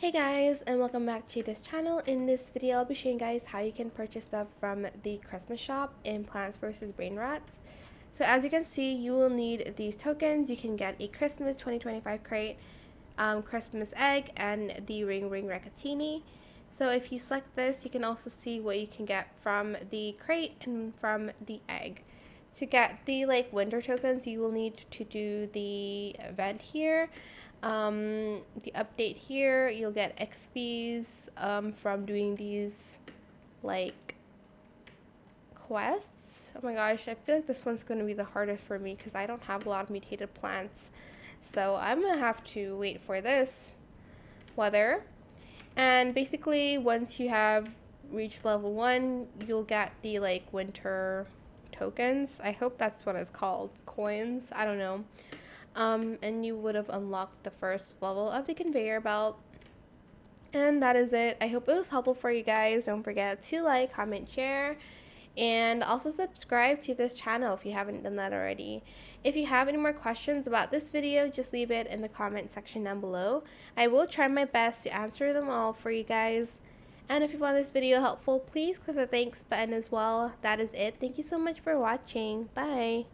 Hey guys, and welcome back to this channel. In this video I'll be showing you guys how you can purchase stuff from the Christmas shop in Plants vs. Brainrots. So as you can see, you will need these tokens. You can get a Christmas 2025 crate, Christmas egg, and the ring racatini. So if you select this, you can also see what you can get from the crate and from the egg. To get the winter tokens, you will need to do the event here. The update here, you'll get XPs from doing these quests. Oh my gosh, I feel like this one's going to be the hardest for me because I don't have a lot of mutated plants. So I'm going to have to wait for this weather. And basically, once you have reached level 1, you'll get the winter tokens. I hope that's what it's called. Coins? I don't know. And you would have unlocked the first level of the conveyor belt. And that is it. I hope it was helpful for you guys. Don't forget to like, comment, share, and also subscribe to this channel if you haven't done that already. If you have any more questions about this video, just leave it in the comment section down below. I will try my best to answer them all for you guys. And if you found this video helpful, please click the thanks button as well. That is it. Thank you so much for watching. Bye.